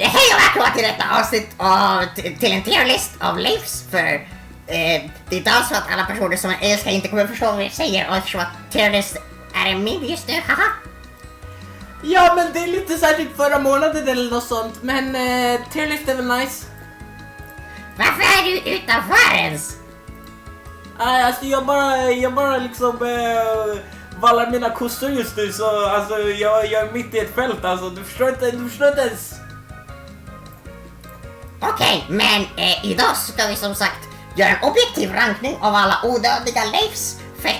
Hej och välkomna till detta avsnitt till en tierlist av Leifs. För det är inte alls så att alla personer som jag älskar inte kommer förstå vad jag säger. Och eftersom att tierlist är en meme just nu, haha. Ja, men det är lite så här typ förra månaden eller något sånt. Men tierlist är väl nice. Varför är du utanför ens? Alltså jag bara liksom vallar mina kossor just nu. Så alltså jag är mitt i ett fält. Alltså du förstår inte ens. Okej, men idag ska vi som sagt göra en objektiv rankning av alla odödliga Leifs. För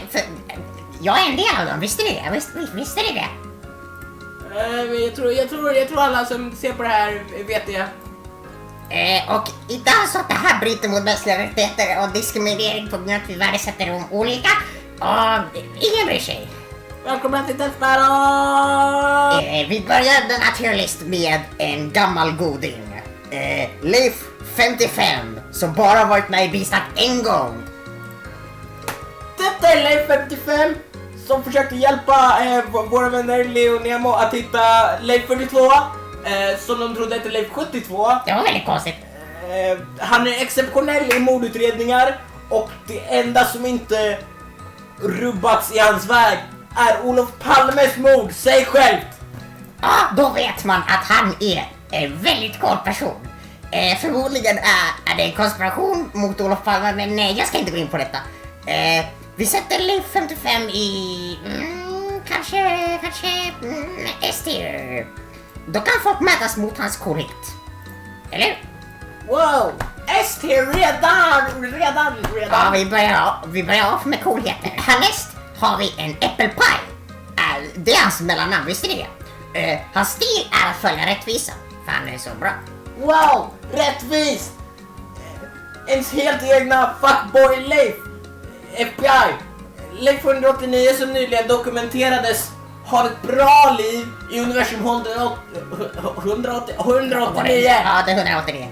jag är en del av dem, visste ni det? Visste ni det? Jag tror alla som ser på det här vet det. Och idag så att det här bryter mot mänskliga rättigheter och diskriminering på grund av att vi värdesätter dem olika. Och ingen bryr sig. Välkommen till Death Battle! Vi börjar den här tierlist med en gammal goding. Leif 55, som bara varit med i Beastar en gång. Detta är Leif 55 som försökte hjälpa våra vänner Leo och Nemo att hitta Leif 42 som de trodde hette Leif 72. Det var väldigt konstigt. Han är exceptionell i mordutredningar och det enda som inte rubbats i hans väg är Olof Palmes mord, säg självt. Ja, då vet man att han är en väldigt cool person. Förmodligen är det en konspiration mot Olof Palme, men nej, jag ska inte gå in på detta. Vi sätter Leif 55 i kanske S-tier. Då kan folk mätas mot hans coolhet. Eller? Wow, S-tier redan. Ja, vi börjar av med coolheten. Härnäst har vi en äppelpaj. Det är hans mellannamn, visste ni det? Hans stil är att följa rättvisa, för han är så bra. Wow, rättvist! Ens helt egna fuckboy Leif. FBI. Leif 189 som nyligen dokumenterades har ett bra liv i universum 189. Ja, det är 189.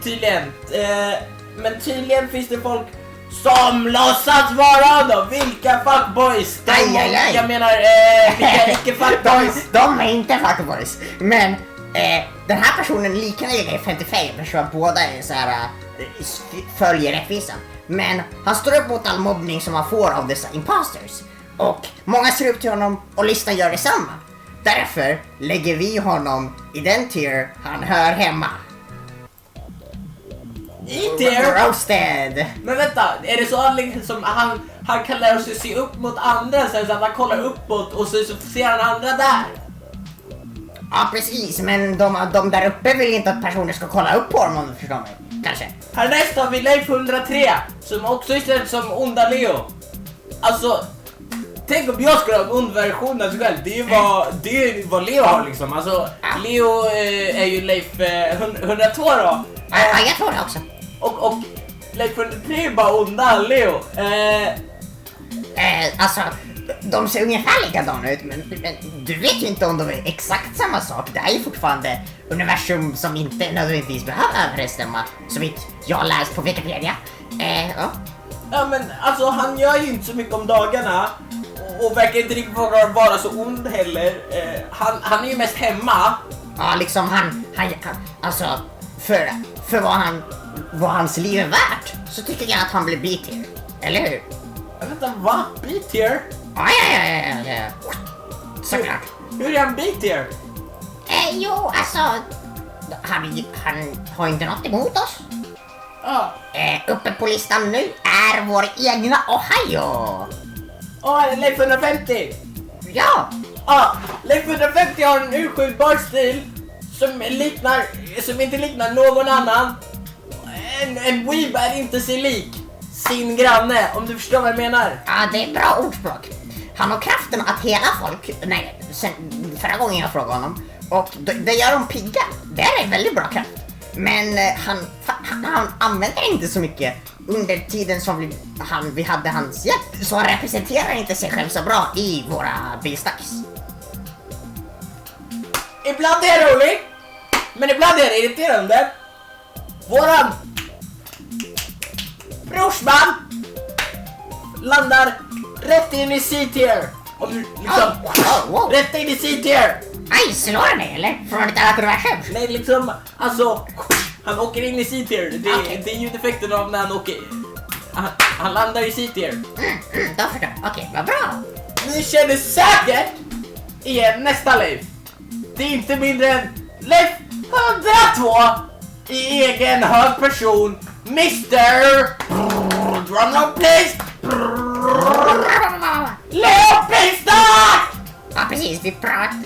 Tydligen. Men tydligen finns det folk som låtsas vara då. Vilka fuckboys? Aj. Jag menar, vilka icke-fuckboys? De är inte fuckboys. Men den här personen liknar ju Leif 55 eftersom båda är så här följer rättvisan. Men han står upp mot all mobbning som han får av dessa imposters. Och många ser upp till honom och listan gör detsamma. Därför lägger vi honom i den tier han hör hemma. I tier? Roasted. Men vänta, är det så liksom han kan lära sig se upp mot andra så att han kollar uppåt och så ser han andra där? Ja, precis, men de där uppe vill inte att personer ska kolla upp på dem, om du förstår mig. Kanske. Härnäst har vi Leif 103 som också är ställd som onda Leo. Alltså, tänk om jag skulle ha en ond version av sig själv. Det är vad Leo har liksom. Alltså, Leo är ju Leif 102 då. Ja, jag tror det också. Och Leif 103 är bara onda Leo. Alltså, de ser ungefär likadana ut, men du vet ju inte om de är exakt samma sak. Det är ju fortfarande universum som inte nödvändigtvis behöver överensstämma, så vitt jag har läst på Wikipedia. Ja. Ja, men alltså han gör ju inte så mycket om dagarna och verkar inte riktigt vara så ond heller. Han är ju mest hemma. Ja, liksom han alltså för vad hans liv är värt, så tycker jag att han blir B-tier. Eller hur? Jag vet inte, va? B-tier? Ja. Såklart. Hur är han B-tier? Jo, alltså han har inte något emot oss. Ja. Uppe på listan nu är vår egna Ohio. Leif 150. Ja. Leif 150 har en urskiljbar stil som inte liknar någon annan. En weeb är inte sig lik sin granne, om du förstår vad jag menar. Ja, det är bra ordspråk. Han har kraften att hela folk. Nej, sen förra gången jag frågade honom. Och det gör dem pigga. Det är en väldigt bra kraft. Men han använder inte så mycket under tiden som vi hade hans hjälp. Så han representerar inte sig själv så bra i våra bistacks. Ibland är det roligt, men ibland är det irriterande. Våran brorsman landar rätt in i C-tier. Rätt in i C-tier. Aj, slår du mig eller? Från ett annat universum? Nej, liksom, alltså, han åker in i C-tier. Okej. Det är ljudeffekten av när han åker... Han landar i C-tier. Då förstår jag. Okej, vad bra. Ni känner säkert igen nästa Leif. Det är inte mindre än Leif 102 i egen hög person, Mr. Drumroll please. Leo Pistak! Ja, precis.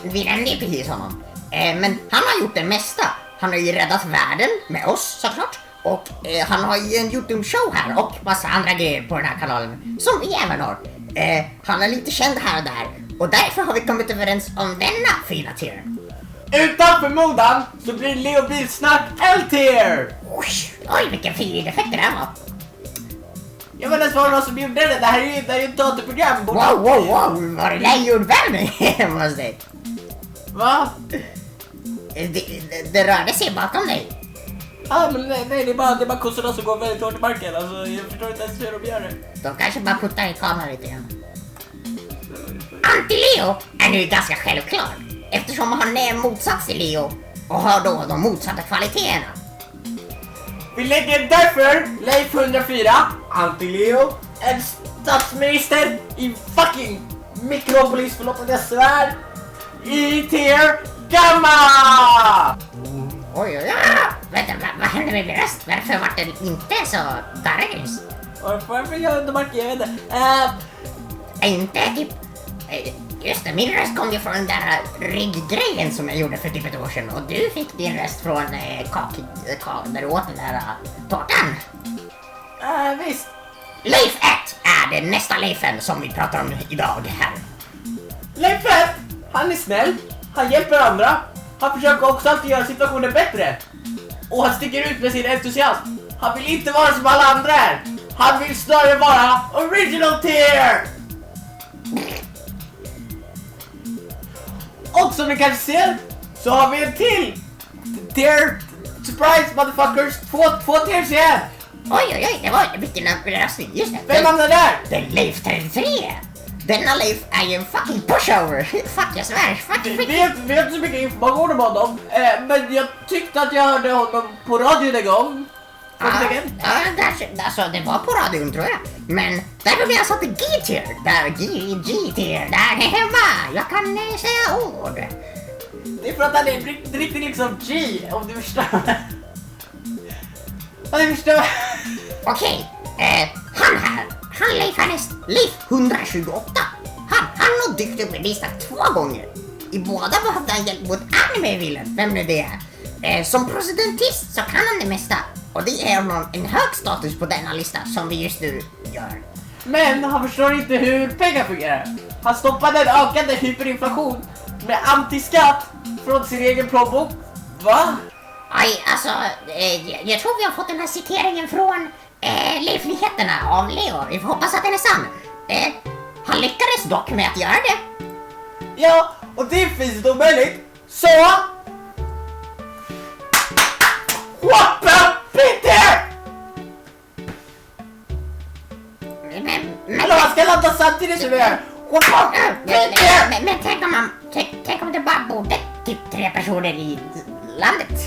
Vi nämnde ju precis honom. Men han har gjort det mesta. Han har ju räddat världen med oss såklart. Och han har ju en YouTube-show här och massa andra grejer på den här kanalen som vi även har. Han är lite känd här och där och därför har vi kommit överens om denna fina tier. Utan förmodan så blir Leo Bilsnack L-tier! Oj, vilken fin effekt det där var. Jag vet inte vad det var som gjorde det. Det här är ju ett datorprogram. Wow, var det där jordvärmning? Jag måste säga. Va? Det rörde sig bakom dig. Ja, men nej, det är bara kossorna som går väldigt hårt i marken. Alltså, jag förstår inte ens hur de gör det. De kanske bara puttar i kameran lite grann. Anti-Leo är nu ganska självklar. Eftersom han är motsats till Leo och har då de motsatta kvaliteterna. Vi lägger därför Leif 104, Anti-Leo, en statsminister i fucking Mikropolis, förlåt att jag svär, i tier Gamma! Oj. Vänta, vad hände med min röst? Varför var den inte så darris? Varför gör jag inte marken? Jag vet inte. Inte typ... Just det, min röst kom ju från den där rygggrejen som jag gjorde för typ ett år sedan. Och du fick din röst från när du åt den där tårtan. Visst. Leif 1 är den nästa Leifen som vi pratar om idag här. Leif 1, han är snäll, han hjälper andra, han försöker också alltid göra situationen bättre. Och han sticker ut med sin entusiasm. Han vill inte vara som alla andra är. Han vill snarare vara original tier. Och som ni kanske ser så har vi en till tier. Surprise motherfuckers, två tiers igen. Oj, det var vilken överraskning, just det. Vem hamnar där? Det är Leif 33. Denna Leif är ju en fucking pushover. Fuck, jag svär. Vi har inte så mycket information om honom. Men jag tyckte att jag hörde honom på radion en gång. Alltså det var på radion tror jag. Men där blev jag satt i G-tier. Där G-tier, där hemma. Jag kan säga ord. Det är för att han är riktigt liksom G, om du förstår. Ja, du förstår. Okej, han Leif 128. Han har dykt upp i listan 2 gånger. I båda behövde han hjälp mot anime-villen, vem nu det är. Som presidentist så kan han det mesta. Och det är en hög status på denna lista som vi just nu gör. Men han förstår inte hur pengar fungerar. Han stoppade en ökande hyperinflation med antiskatt från sin egen plånbok. Va? Aj, alltså, jag tror vi har fått den här citeringen från Leif-nyheterna av Leo. Vi får hoppas att den är sann. Han lyckades dock med att göra det. Ja, och det är fysiskt omöjligt. Så... What the Peter! Hallå, han ska ladda samtidigt som vi gör. What the Peter! Men tänk om det bara bodde typ 3 personer i landet.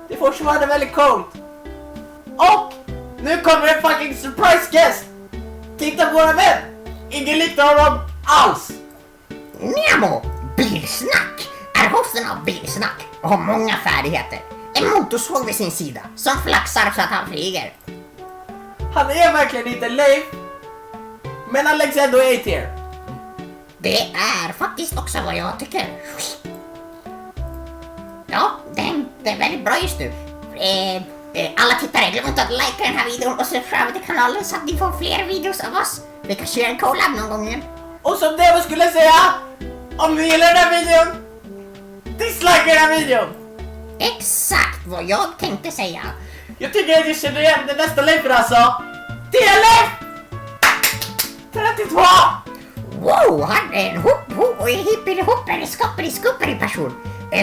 Det får vara väldigt coolt. Och nu kommer en fucking surprise guest. Titta på våra vän. Ingen liknar honom alls. Nemo, Bilsnack, är hosten av Bilsnack och har många färdigheter. En motorsåg vid sin sida som flaxar så att han flyger. Han är verkligen inte Leif, men han läggs ändå i A-tier. Det är faktiskt också vad jag tycker. Ja, det är väldigt bra just nu. Alla tittare, glöm inte att likea den här videon och subscribe till kanalen så att ni får fler videos av oss. Vi kan köra en collab någon gång igen. Och som det skulle säga, om ni gillar den här videon, dislike den här videon. Exakt vad jag tänkte säga. Jag tycker att jag känner igen den nästa Leifen alltså. Det är Leif 32! Wow, han är en hippity-hoppity-skoppity-skuppity person.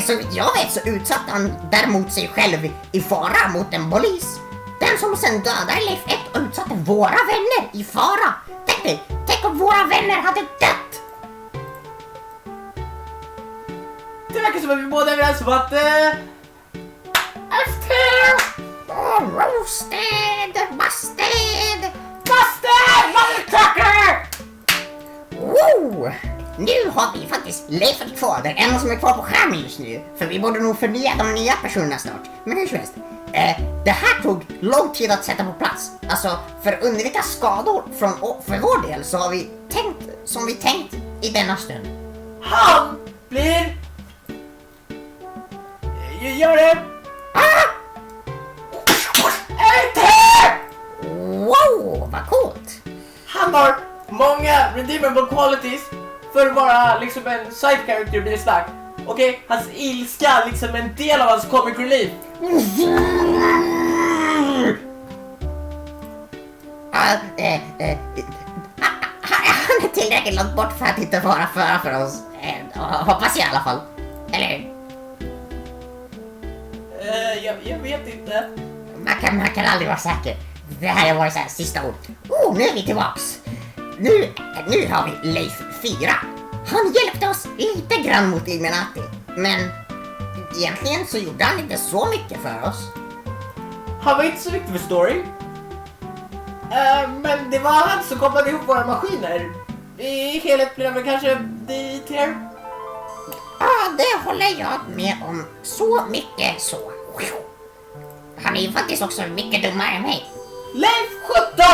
Så jag vet så utsatt han däremot sig själv i fara mot en polis. Den som sen dödar Leif 1 och utsatte våra vänner i fara. Tänk om våra vänner hade dött. det verkar som att vi båda är överens om att... Roasted! Busted! Motherfucker! Wow! Nu har vi faktiskt Leif 42, den enda som är kvar på skärmen just nu. För vi borde nog förnya de nya personerna snart. Men hur som helst. Det här tog lång tid att sätta på plats. Alltså, för att undvika skador för vår del så har vi tänkt som vi tänkt i denna stund. Han blir... Gör det! Wow, vad coolt! Han har många redeemable qualities för att vara liksom en side character blir stark. Okej, hans ilska liksom en del av hans comic relief. Han är tillräckligt långt bort för att inte vara för oss. Hoppas jag i alla fall. Eller? Jag vet inte. Man kan aldrig vara säker. Det här har varit så här sista ord. Nu är vi tillbaks. Nu har vi Leif 4. Han hjälpte oss lite grann mot Illuminati. Men egentligen så gjorde han inte så mycket för oss. Han var inte så viktig för story. Men det var han som kopplade ihop våra maskiner. I helhet blev det kanske dit här. Ja, det håller jag med om. Så mycket så. Han är ju faktiskt också mycket dummare än mig. Leif 17!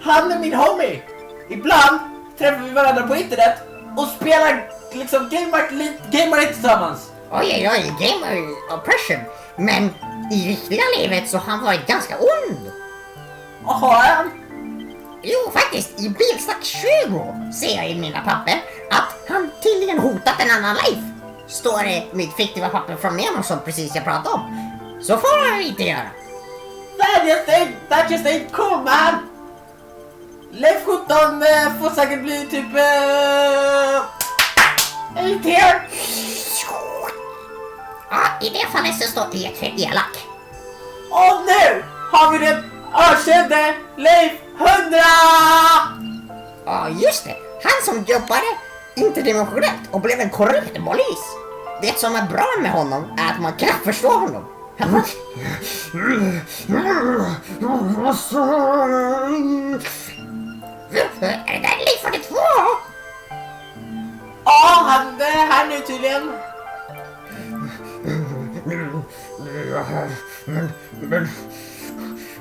Han är min homie. Ibland träffar vi varandra på internet och spelar liksom gamar lite tillsammans. Oj, gamer oppression. Men i riktiga livet så har han varit ganska ond. Har han? Jo, faktiskt. I Bilstack 20 ser jag i mina papper att han tydligen hotat en annan Leif. Står det mitt fiktiva papper från Nemo som precis jag pratade om. Så får han inte göra. That just ain't cool, man. Leif 17 får säkert bli typ... Lite här. Ja, i det fallet så står det för elak. Och nu har vi den ökände Leif 100! Ja, just det. Han som jobbade interdimensionellt och blev en korrupt polis. Det som är bra med honom är att man kan förstå honom. Han bara... Är det där Leif 42? Ja, han är här nu tydligen. Men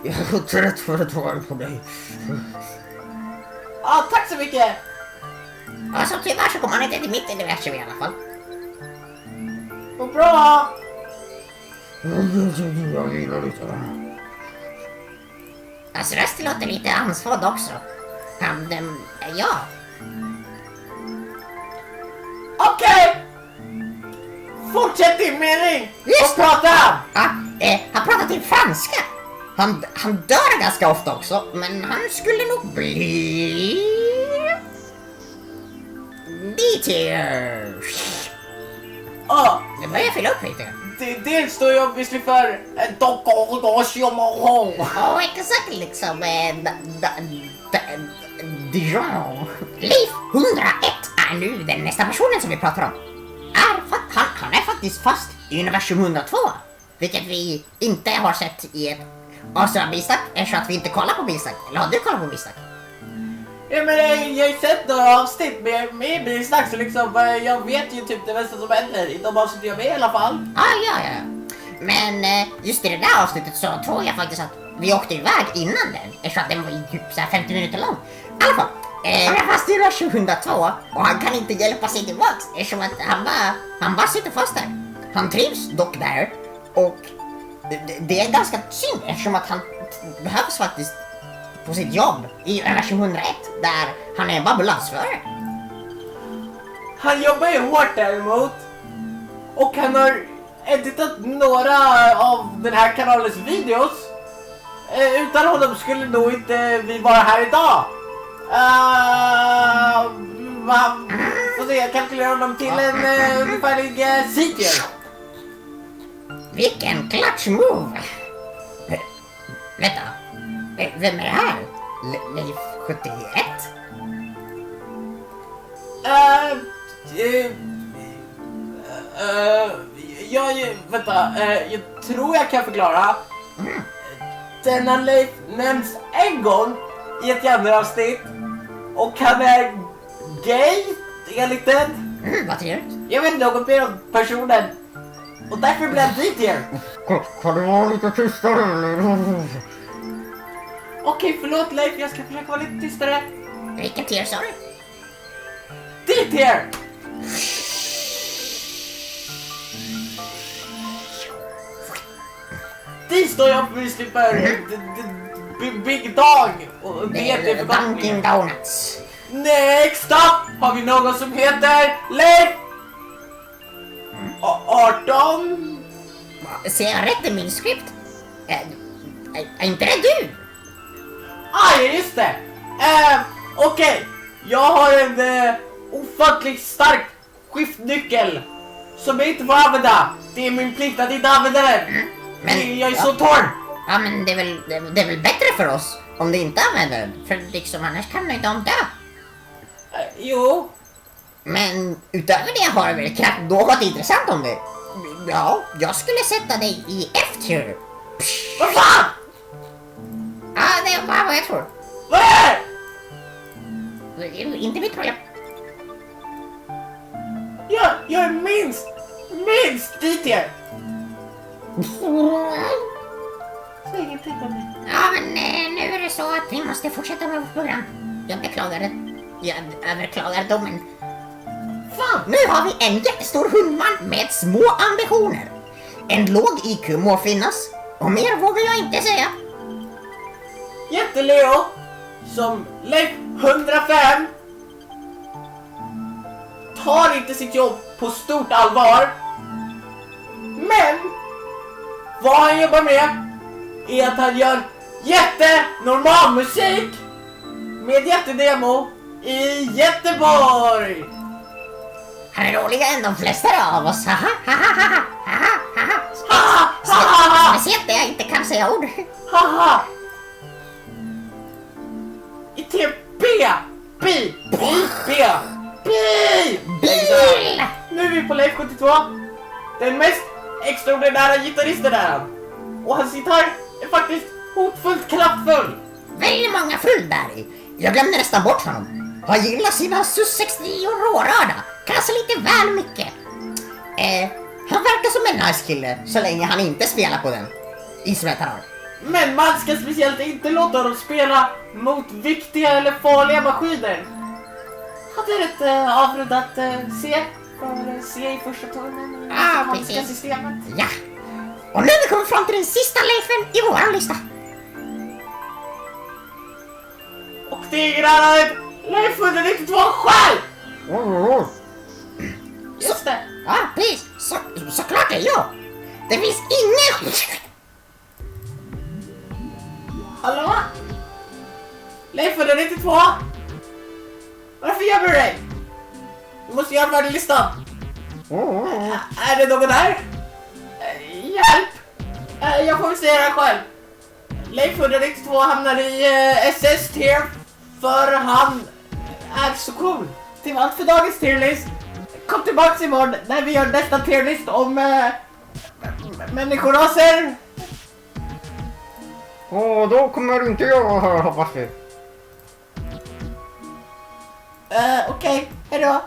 jag är trött för att vara på dig. Ja, tack så mycket. Alltså tyvärr så kommer han inte till mitt universum i alla fall. Vad bra. Alltså rösten låter lite ansvarig också. Ja. Okej. Fortsätt din mening. Just och prata. Han pratar till franska. Han dör ganska ofta också, men han skulle nog bli... D-tier. Det börjar fylla upp lite. Det står ju obviously för Dokorodoshiomoro. Ja, exakt liksom. Dijon. Leif 101 är nu den nästa personen som vi pratar om. Han är faktiskt fast i universum 102. Vilket vi inte har sett i ett avsnitt av Bilstack. Eftersom att vi inte kollar på Bilstack. Eller har du kollat på Bilstack? Ja, men jag har ju sett några avsnitt med Bilstack så liksom jag vet ju typ det mesta som händer i de avsnitt jag med i alla fall. Ja. Men just i det där avsnittet så tror jag faktiskt att vi åkte iväg innan den. Eftersom att den var ju typ så här 50 minuter lång. I alla fall. Han är fast i universum 102 och han kan inte hjälpa sig tillbaks. Eftersom att han bara sitter fast där. Han trivs dock där. Och det är ganska synd eftersom att han behövs faktiskt på sitt jobb i universum 101 där han är ambulansförare. Han jobbar ju hårt däremot. Och han har editat några av den här kanalens videos. Utan honom skulle nog inte vi vara här idag. Får se, jag kalkylerar honom till en ungefärlig C-tier. Vilken clutch move! Vänta, vem är det här? Leif 71? Jag tror jag kan förklara. Denna Leif nämns en gång i ett genreavsnitt. Och han är gay, enligt den. Vad trevligt. Jag vet något mer om personen. Och därför blev han dit här. Kan du vara lite tystare? Okej, förlåt Leif, jag ska försöka vara lite tystare. Vilken tier sa du? Dit här! Dit står jag obviously för Big Dog. Och det är Dunkin' förkortningen. Donuts. Next up har vi någon som heter Leif 18. Ser jag rätt i min skript? Är inte det du? Just det. Okej. Jag har en ofattligt stark skiftnyckel som jag inte får använda. Det är min plikt att inte använda den. Men- Jag är så torr. Ja, men det är väl bättre för oss om det inte använder den. För liksom annars kan ju de dö. Jo. Men utöver det har jag väl knappt något intressant om det. Ja, jag skulle sätta dig i F-tier. Vad fan? Ja, det är bara vad jag tror. Vad är det? Det är inte mitt problem. Jag är minst dit här. Säg ingenting om det. Ja, men nu är det så att vi måste fortsätta med vårt program. Jag överklagar domen. Fan, nu har vi en jättestor hundman med små ambitioner. En låg IQ må finnas. Och mer vågar jag inte säga. Jätteleo som Leif 105 tar inte sitt jobb på stort allvar. Men vad han jobbar med är att han gör jättenormal musik med jättedemo i Göteborg. Han är roligare än de flesta av oss. Haha, haha, haha, haha, Ha, ha, ha, ha. Speciellt när jag inte kan säga ord. Haha! I T B B B B B. Bil! Nu är vi på Leif 72. Den mest extraordinära gitarristen är han. Och hans gitarr är faktiskt hotfullt kraftfull. Väldigt många Frullberg. Jag glömde nästan bort honom. Han gillar sina Sus 69 rårörda. Kanske lite väl mycket. Han verkar som en nice kille så länge han inte spelar på den instrument han har. Men man ska speciellt inte låta dem spela mot viktiga eller farliga maskiner. Hade ett avrundat C för C i första tonen i Ja, mekaniska precis. systemet. Ja. Och nu har vi kommit fram till den sista Leifen i vår lista. Och det är ingen annan än Leif 192 själv! Just det. Ja, precis. Såklart det är jag. Det finns ingen... Hallå? Leif 192? Varför gömmer du dig? Du måste göra värd i listan. Är det någon där? Hjälp! Jag får väl säga det här själv. Leif 192 hamnar i SS tier för han är så cool. Det var allt för dagens tierlist. Kom tillbaka imorgon när vi gör nästa tierlist om människoraser. Då kommer inte jag att höra, hoppas vi. Okej, hejdå.